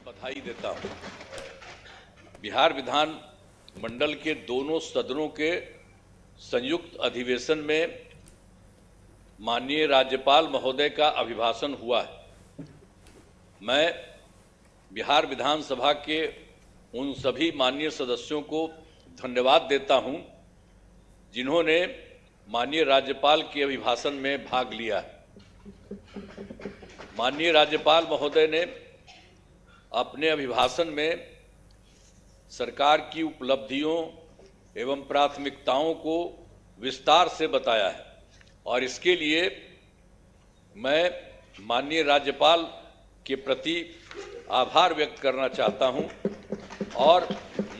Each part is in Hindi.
बधाई देता हूं। बिहार विधान मंडल के दोनों सदनों के संयुक्त अधिवेशन में माननीय राज्यपाल महोदय का अभिभाषण हुआ है। मैं बिहार विधानसभा के उन सभी माननीय सदस्यों को धन्यवाद देता हूं जिन्होंने माननीय राज्यपाल के अभिभाषण में भाग लिया है। माननीय राज्यपाल महोदय ने अपने अभिभाषण में सरकार की उपलब्धियों एवं प्राथमिकताओं को विस्तार से बताया है और इसके लिए मैं माननीय राज्यपाल के प्रति आभार व्यक्त करना चाहता हूं और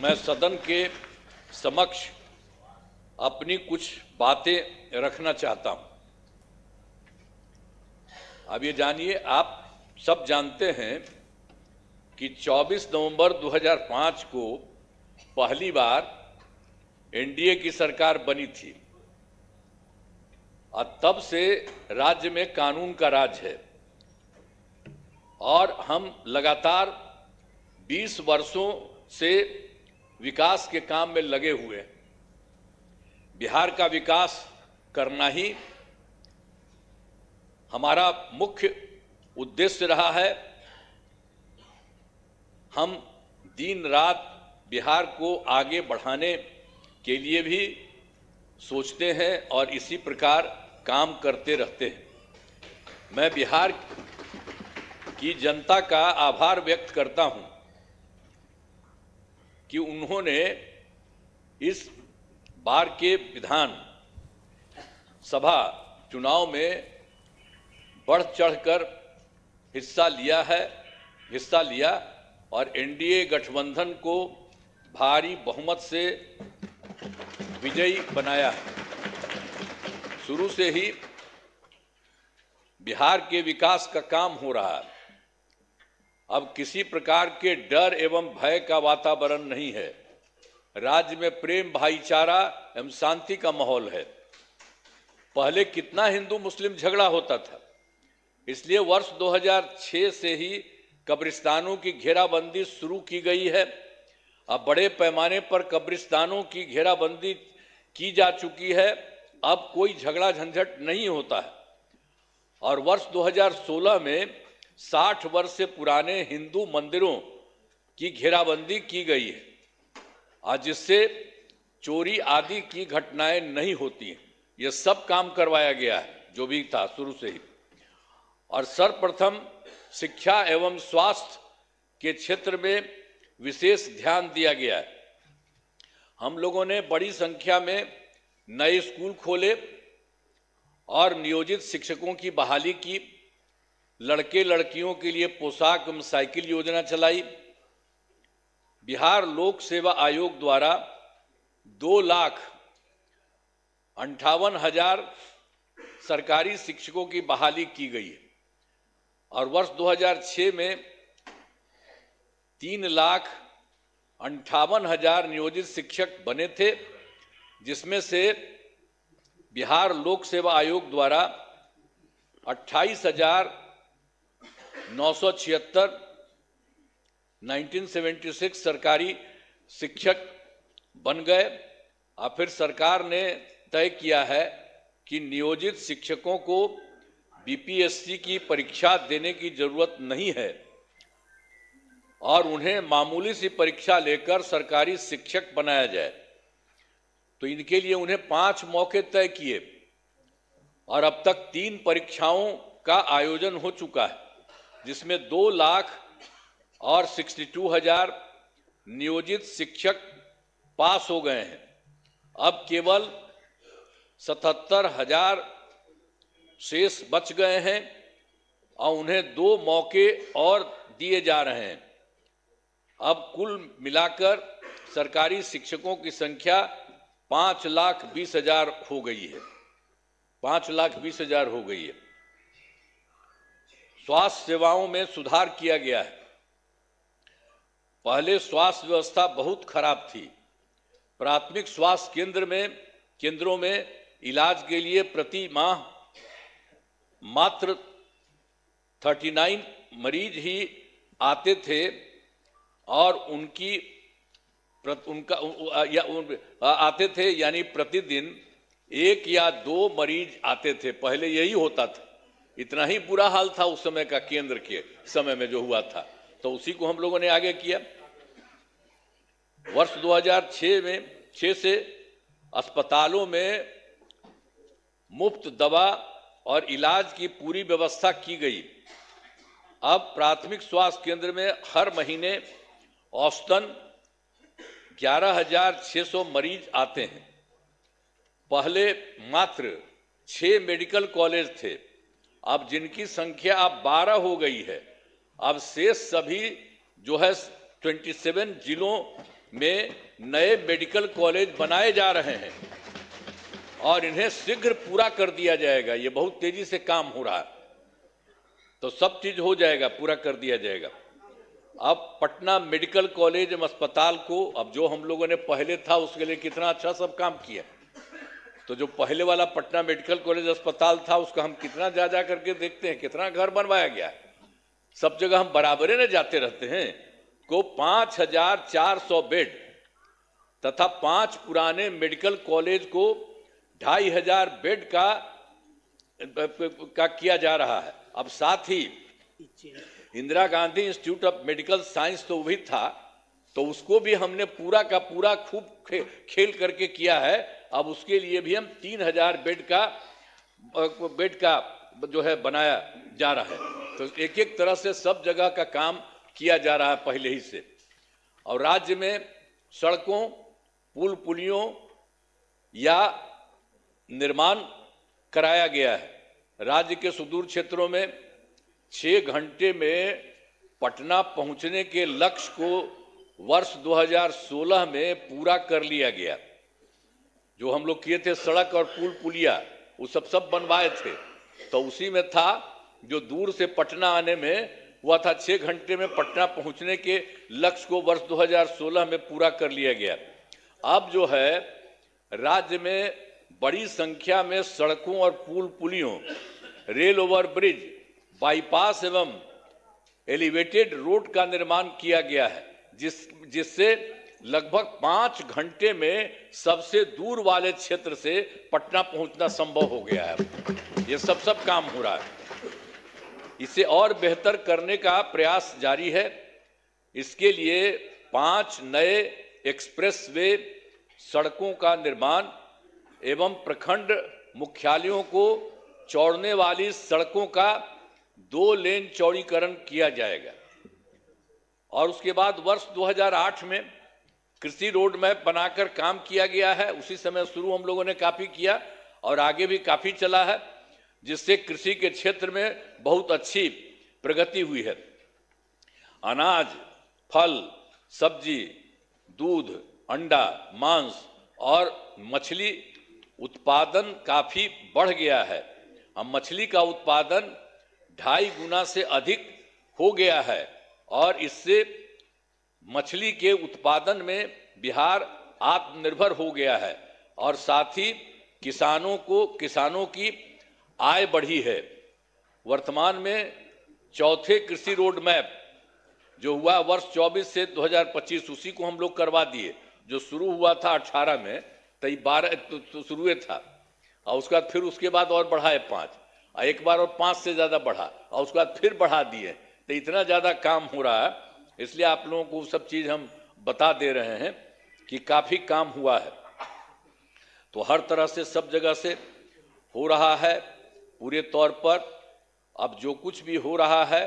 मैं सदन के समक्ष अपनी कुछ बातें रखना चाहता हूं। अब ये जानिए, आप सब जानते हैं कि 24 नवंबर 2005 को पहली बार एनडीए की सरकार बनी थी और तब से राज्य में कानून का राज है और हम लगातार 20 वर्षों से विकास के काम में लगे हुए हैं। बिहार का विकास करना ही हमारा मुख्य उद्देश्य रहा है। हम दिन रात बिहार को आगे बढ़ाने के लिए भी सोचते हैं और इसी प्रकार काम करते रहते हैं। मैं बिहार की जनता का आभार व्यक्त करता हूं कि उन्होंने इस बार के विधान सभा चुनाव में बढ़ चढ़कर हिस्सा लिया और एनडीए गठबंधन को भारी बहुमत से विजयी बनाया है। शुरू से ही बिहार के विकास का काम हो रहा है। अब किसी प्रकार के डर एवं भय का वातावरण नहीं है। राज्य में प्रेम, भाईचारा एवं शांति का माहौल है। पहले कितना हिंदू मुस्लिम झगड़ा होता था, इसलिए वर्ष 2006 से ही कब्रिस्तानों की घेराबंदी शुरू की गई है। अब बड़े पैमाने पर कब्रिस्तानों की घेराबंदी की जा चुकी है। अब कोई झगड़ा झंझट नहीं होता है और वर्ष 2016 में 60 वर्ष से पुराने हिंदू मंदिरों की घेराबंदी की गई है और जिससे चोरी आदि की घटनाएं नहीं होती हैं। यह सब काम करवाया गया है जो भी था शुरू से ही। और सर्वप्रथम शिक्षा एवं स्वास्थ्य के क्षेत्र में विशेष ध्यान दिया गया है। हम लोगों ने बड़ी संख्या में नए स्कूल खोले और नियोजित शिक्षकों की बहाली की। लड़के लड़कियों के लिए पोशाक एवं साइकिल योजना चलाई। बिहार लोक सेवा आयोग द्वारा 2,58,000 सरकारी शिक्षकों की बहाली की गई है और वर्ष 2006 में 3,58,000 नियोजित शिक्षक बने थे, जिसमें से बिहार लोक सेवा आयोग द्वारा 28,976 1976 सरकारी शिक्षक बन गए। और फिर सरकार ने तय किया है कि नियोजित शिक्षकों को बीपीएससी की परीक्षा देने की जरूरत नहीं है और उन्हें मामूली सी परीक्षा लेकर सरकारी शिक्षक बनाया जाए। तो इनके लिए उन्हें 5 मौके तय किए और अब तक 3 परीक्षाओं का आयोजन हो चुका है, जिसमें 2,62,000 नियोजित शिक्षक पास हो गए हैं। अब केवल 77,000 शेष बच गए हैं और उन्हें 2 मौके और दिए जा रहे हैं। अब कुल मिलाकर सरकारी शिक्षकों की संख्या 5,20,000 हो गई है। 5,20,000 हो गई है। स्वास्थ्य सेवाओं में सुधार किया गया है। पहले स्वास्थ्य व्यवस्था बहुत खराब थी। प्राथमिक स्वास्थ्य केंद्रों में इलाज के लिए प्रति माह मात्र 39 मरीज ही आते थे और आते थे, यानी प्रतिदिन 1 या 2 मरीज आते थे। पहले यही होता था। इतना ही बुरा हाल था उस समय का, केंद्र के समय में जो हुआ था। तो उसी को हम लोगों ने आगे किया। वर्ष 2006 से अस्पतालों में मुफ्त दवा और इलाज की पूरी व्यवस्था की गई। अब प्राथमिक स्वास्थ्य केंद्र में हर महीने औसतन 11,600 मरीज आते हैं। पहले मात्र 6 मेडिकल कॉलेज थे, अब जिनकी संख्या अब 12 हो गई है। अब शेष सभी जो है 27 जिलों में नए मेडिकल कॉलेज बनाए जा रहे हैं और इन्हें शीघ्र पूरा कर दिया जाएगा। ये बहुत तेजी से काम हो रहा है, तो सब चीज हो जाएगा, पूरा कर दिया जाएगा। अब पटना मेडिकल कॉलेज एवं अस्पताल को, अब जो हम लोगों ने पहले था उसके लिए कितना अच्छा सब काम किया। तो जो पहले वाला पटना मेडिकल कॉलेज अस्पताल था उसका हम कितना जा करके देखते हैं, कितना घर बनवाया गया है। सब जगह हम बराबरे न जाते रहते हैं। को 5,400 बेड तथा 5 पुराने मेडिकल कॉलेज को 2,500 बेड का किया जा रहा है। अब साथ ही Indira Gandhi institute of medical science तो भी था, तो उसको भी हमने पूरा का पूरा खूब खेल करके किया है। अब उसके लिए भी हम 3,000 बेड का जो है बनाया जा रहा है। तो एक एक तरह से सब जगह का काम किया जा रहा है पहले ही से। और राज्य में सड़कों, पुल पुलियों या निर्माण कराया गया है। राज्य के सुदूर क्षेत्रों में 6 घंटे में पटना पहुंचने के लक्ष्य को वर्ष 2016 में पूरा कर लिया गया। जो हम लोग किए थे सड़क और पुल पुलिया, वो सब बनवाए थे, तो उसी में था जो दूर से पटना आने में हुआ था 6 घंटे में पटना पहुंचने के लक्ष्य को वर्ष 2016 में पूरा कर लिया गया। अब जो है राज्य में बड़ी संख्या में सड़कों और पुल पुलियों, रेल ओवर ब्रिज, बाईपास एवं एलिवेटेड रोड का निर्माण किया गया है, जिससे लगभग 5 घंटे में सबसे दूर वाले क्षेत्र से पटना पहुंचना संभव हो गया है। ये सब काम हो रहा है। इसे और बेहतर करने का प्रयास जारी है। इसके लिए 5 नए एक्सप्रेस वे सड़कों का निर्माण एवं प्रखंड मुख्यालयों को जोड़ने वाली सड़कों का 2 लेन चौड़ीकरण किया जाएगा। और उसके बाद वर्ष 2008 में कृषि रोड मैप बनाकर काम किया गया है। उसी समय शुरू हम लोगों ने काफी किया और आगे भी काफी चला है, जिससे कृषि के क्षेत्र में बहुत अच्छी प्रगति हुई है। अनाज, फल, सब्जी, दूध, अंडा, मांस और मछली उत्पादन काफी बढ़ गया है। अब मछली का उत्पादन 2.5 गुना से अधिक हो गया है और इससे मछली के उत्पादन में बिहार आत्मनिर्भर हो गया है और साथ ही किसानों की आय बढ़ी है। वर्तमान में चौथे कृषि रोड मैप जो हुआ वर्ष 24 से 2025, उसी को हम लोग करवा दिए। जो शुरू हुआ था 18 में, तो 12 तो शुरू था और उसके बाद और बढ़ाए 5, और एक बार और 5 से ज्यादा बढ़ा और उसके बाद फिर बढ़ा दिए। तो इतना ज्यादा काम हो रहा है, इसलिए आप लोगों को सब चीज हम बता दे रहे हैं कि काफी काम हुआ है। तो हर तरह से सब जगह से हो रहा है पूरे तौर पर। अब जो कुछ भी हो रहा है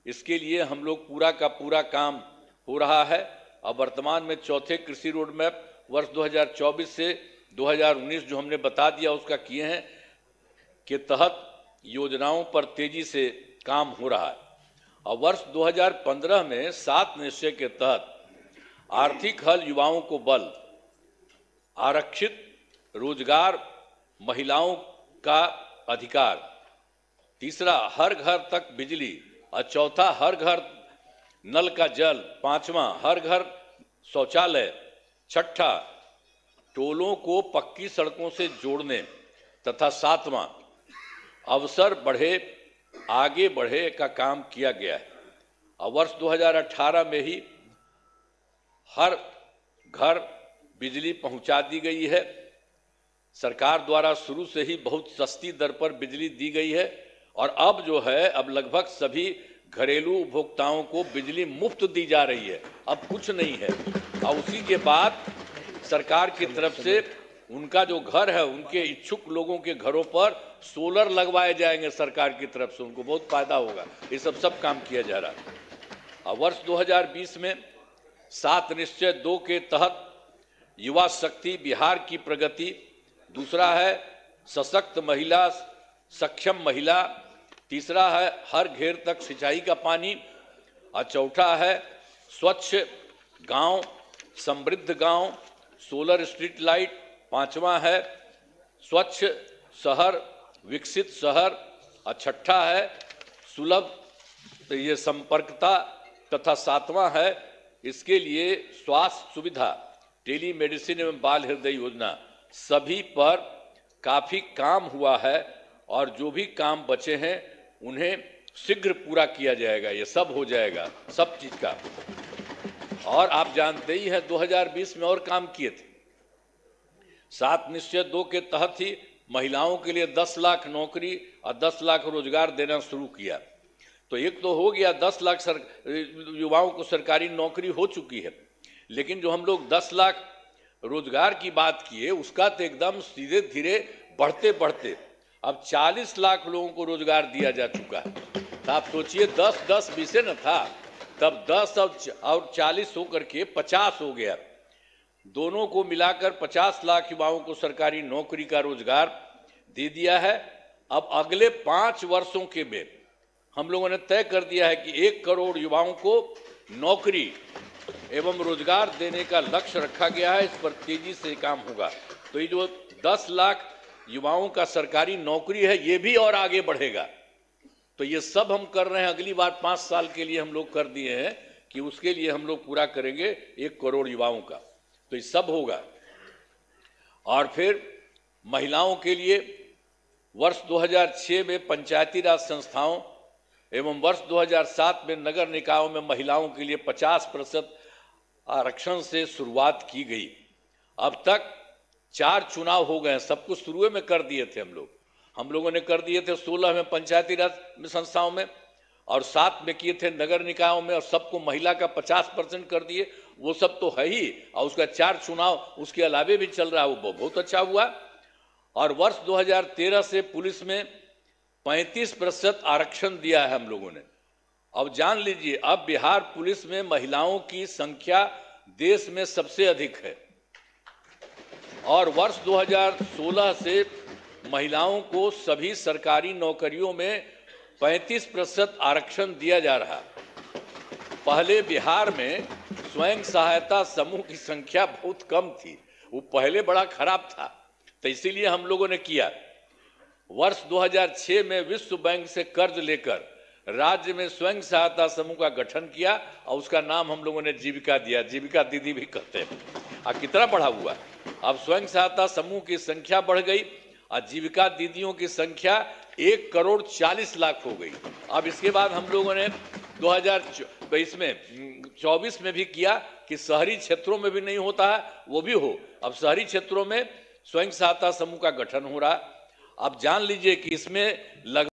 इसके लिए हम लोग पूरा का पूरा काम हो रहा है। अब वर्तमान में चौथे कृषि रोड मैप वर्ष 2024 से 2019 जो हमने बता दिया उसका किए हैं के तहत योजनाओं पर तेजी से काम हो रहा है। और वर्ष 2015 में 7 निश्चय के तहत आर्थिक हल, युवाओं को बल, आरक्षित रोजगार, महिलाओं का अधिकार, तीसरा हर घर तक बिजली, और चौथा हर घर नल का जल, पांचवा हर घर शौचालय, छठा टोलों को पक्की सड़कों से जोड़ने तथा सातवां अवसर बढ़े आगे बढ़े का काम किया गया है। और वर्ष 2018 में ही हर घर बिजली पहुंचा दी गई है। सरकार द्वारा शुरू से ही बहुत सस्ती दर पर बिजली दी गई है और अब जो है अब लगभग सभी घरेलू उपभोक्ताओं को बिजली मुफ्त दी जा रही है, अब कुछ नहीं है। और उसी के बाद सरकार की तरफ से उनका जो घर है उनके इच्छुक लोगों के घरों पर सोलर लगवाए जाएंगे सरकार की तरफ से, उनको बहुत फायदा होगा। ये सब काम किया जा रहा है। और वर्ष 2020 में 7 निश्चय 2 के तहत युवा शक्ति बिहार की प्रगति, दूसरा है सशक्त महिला सक्षम महिला, तीसरा है हर घेर तक सिंचाई का पानी और चौथा है स्वच्छ गांव समृद्ध गांव सोलर स्ट्रीट लाइट, पांचवा है स्वच्छ शहर विकसित शहर और छठा है सुलभ ये संपर्कता तथा सातवां है इसके लिए स्वास्थ्य सुविधा टेली मेडिसिन एवं बाल हृदय योजना। सभी पर काफी काम हुआ है और जो भी काम बचे हैं उन्हें शीघ्र पूरा किया जाएगा। ये सब हो जाएगा सब चीज का। और आप जानते ही हैं 2020 में और काम किए थे। 7 निश्चय 2 के तहत ही महिलाओं के लिए 10 लाख नौकरी और 10 लाख रोजगार देना शुरू किया। तो एक तो हो गया 10 लाख युवाओं को सरकारी नौकरी हो चुकी है, लेकिन जो हम लोग 10 लाख रोजगार की बात किए उसका तो एकदम सीधे धीरे बढ़ते बढ़ते अब 40 लाख लोगों को रोजगार दिया जा चुका है। तो आप सोचिए 10 20 न था, तब 10 और 40 होकर के 50 हो गया। दोनों को मिलाकर 50 लाख युवाओं को सरकारी नौकरी का रोजगार दे दिया है। अब अगले 5 वर्षों के में हम लोगों ने तय कर दिया है कि 1 करोड़ युवाओं को नौकरी एवं रोजगार देने का लक्ष्य रखा गया है। इस पर तेजी से काम होगा। तो ये जो 10 लाख युवाओं का सरकारी नौकरी है ये भी और आगे बढ़ेगा। तो ये सब हम कर रहे हैं। अगली बार 5 साल के लिए हम लोग कर दिए हैं कि उसके लिए हम लोग पूरा करेंगे 1 करोड़ युवाओं का। तो ये सब होगा। और फिर महिलाओं के लिए वर्ष 2006 में पंचायती राज संस्थाओं एवं वर्ष 2007 में नगर निकायों में महिलाओं के लिए 50% आरक्षण से शुरुआत की गई। अब तक 4 चुनाव हो गए हैं। सब कुछ शुरू में कर दिए थे हम लोगों ने कर दिए थे 16 में पंचायती राज संस्थाओं में और 7 में किए थे नगर निकायों में और सबको महिला का 50% कर दिए। वो सब तो है ही और उसका 4 चुनाव उसके अलावे भी चल रहा है, वो बहुत अच्छा हुआ। और वर्ष 2013 से पुलिस में 35% आरक्षण दिया है हम लोगों ने। अब जान लीजिए अब बिहार पुलिस में महिलाओं की संख्या देश में सबसे अधिक है। और वर्ष 2016 से महिलाओं को सभी सरकारी नौकरियों में 35% आरक्षण दिया जा रहा। पहले बिहार में स्वयं सहायता समूह की संख्या बहुत कम थी, वो पहले बड़ा खराब था, तो इसीलिए हम लोगों ने किया। वर्ष 2006 में विश्व बैंक से कर्ज लेकर राज्य में स्वयं सहायता समूह का गठन किया और उसका नाम हम लोगों ने जीविका दिया। जीविका दीदी भी कहते हैं। और कितना बढ़ा हुआ, अब स्वयं सहायता समूह की संख्या बढ़ गई और जीविका दीदियों की संख्या 1 करोड़ 40 लाख हो गई। अब इसके बाद हम लोगों ने 2024 में भी किया कि शहरी क्षेत्रों में भी नहीं होता है वो भी हो। अब शहरी क्षेत्रों में स्वयं सहायता समूह का गठन हो रहा। अब जान लीजिए कि इसमें